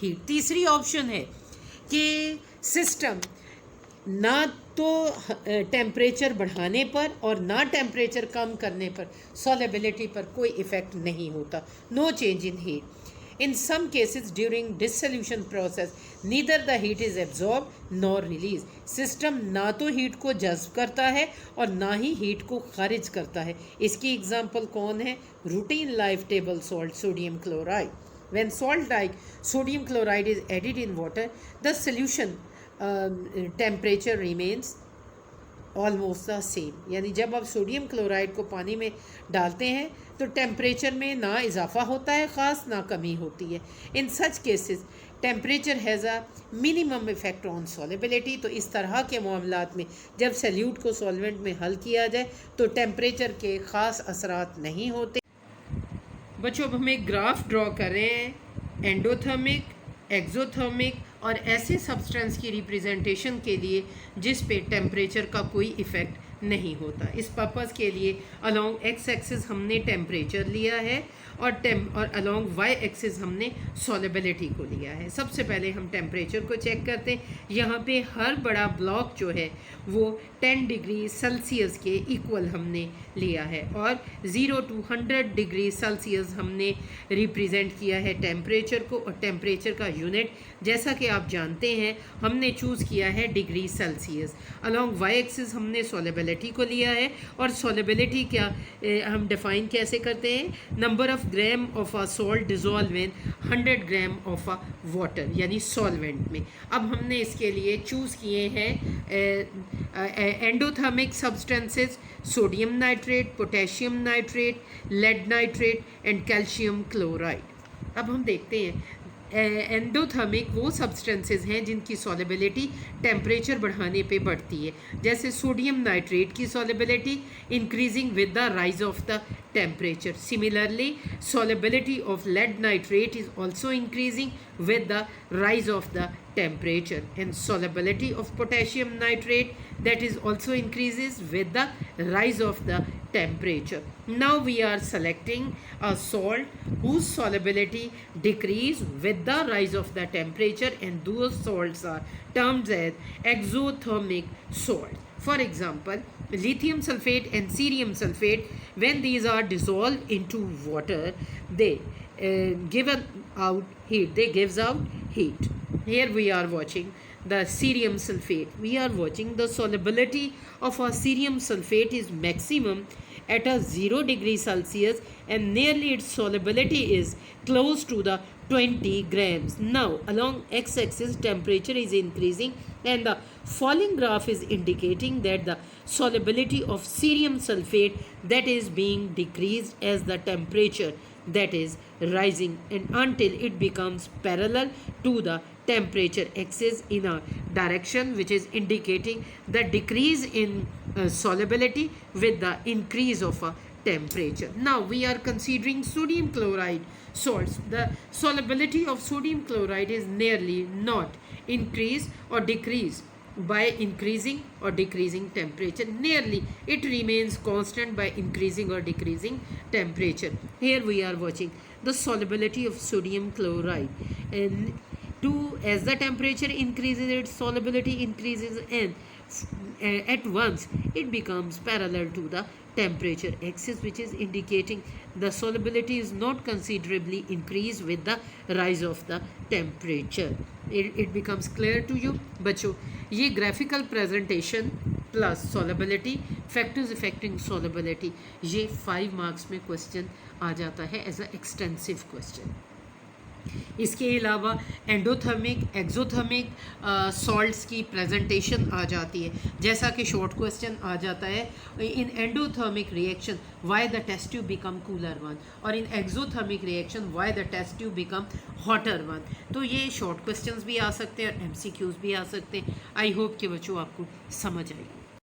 Heat. तीसरी option है कि सिस्टम ना तो टेम्परेचर बढ़ाने पर और ना टेम्परेचर कम करने पर सॉलेबिलिटी पर कोई इफ़ेक्ट नहीं होता, no change in heat. In some cases during dissolution process neither the heat is absorbed nor released. System ना तो हीट को जज्ब करता है और ना ही हीट को खारिज करता है। इसकी एग्जांपल कौन है? Routine life table salt sodium chloride. When salt like sodium chloride is added in water, the solution temperature remains almost the same. यानी जब आप सोडियम क्लोराइड को पानी में डालते हैं तो टेम्परेचर में ना इजाफा होता है ख़ास, ना कमी होती है। In such cases temperature has a minimum effect on solubility. तो इस तरह के मामलात में जब सल्यूट को सॉल्वेंट में हल किया जाए तो टेम्परेचर के ख़ास असरात नहीं होते। बच्चों अब हम एक ग्राफ ड्रॉ कर रहे हैं एंडोथर्मिक, एक्सोथर्मिक और ऐसे सब्सटेंस की रिप्रेजेंटेशन के लिए जिस पे टेम्परेचर का कोई इफ़ेक्ट नहीं होता। इस पर्पज़ के लिए अलोंग एक्स एक्सिस हमने टेम्परेचर लिया है और अलोंग वाई एक्सिस हमने सॉलेबिलिटी को लिया है। सबसे पहले हम टेम्परेचर को चेक करते हैं। यहाँ पे हर बड़ा ब्लॉक जो है वो 10 डिग्री सेल्सियस के इक्वल हमने लिया है और 0 to 100 डिग्री सेल्सियस हमने रिप्रेजेंट किया है टेम्परेचर को। और टेम्परेचर का यूनिट जैसा कि आप जानते हैं हमने चूज़ किया है degree Celsius. Along Y axis हमने सॉलेबिलिटी को लिया है और सॉलेबिलिटी क्या हम डिफ़ाइन कैसे करते हैं? Number of gram of a salt dissolve in 100 gram of a water, यानी सॉल्वेंट में। अब हमने इसके लिए चूज़ किए हैं endothermic substances sodium nitrate, potassium nitrate, lead nitrate and calcium chloride. अब हम देखते हैं एंडोथर्मिक वो सब्सटेंसेस हैं जिनकी सॉलेबिलिटी टेम्परेचर बढ़ाने पे बढ़ती है, जैसे सोडियम नाइट्रेट की solubility increasing with the rise of the temperature. Similarly solubility of lead nitrate is also increasing with the rise of the temperature, and solubility of potassium nitrate that is also increases with the rise of the temperature. Now we are selecting a salt whose solubility decrease with the rise of the temperature, and those salts are termed as exothermic salt. For example, lithium sulfate and cerium sulfate, when these are dissolved into water, they give out heat. They gives out heat. Here we are watching the cerium sulfate. We are watching the solubility of a cerium sulfate is maximum at a 0 degree Celsius, and nearly its solubility is close to the 20 grams. Now along x-axis temperature is increasing and the falling graph is indicating that the solubility of cerium sulfate that is being decreased as the temperature that is rising, and until it becomes parallel to the temperature axis in a direction which is indicating the decrease in solubility with the increase of a temperature. Now we are considering sodium chloride salts. The solubility of sodium chloride is nearly not increased or decreased by increasing or decreasing temperature. Nearly it remains constant by increasing or decreasing temperature. Here we are watching the solubility of sodium chloride, and as the temperature increases its solubility increases, and at once it becomes parallel to the temperature axis, which is indicating the solubility is not considerably increased with the rise of the temperature. It becomes clear to you बच्चों? ये graphical presentation plus solubility factors affecting solubility, ये 5 marks में question आ जाता है as a extensive question. इसके अलावा endothermic, exothermic salts की presentation आ जाती है, जैसा कि शॉर्ट क्वेश्चन आ जाता है in endothermic reaction why the test tube become cooler one, और in exothermic reaction why the test tube become hotter one. तो ये शॉर्ट क्वेश्चंस भी आ सकते हैं और MCQs भी आ सकते हैं। आई होप कि बच्चों आपको समझ आएगी।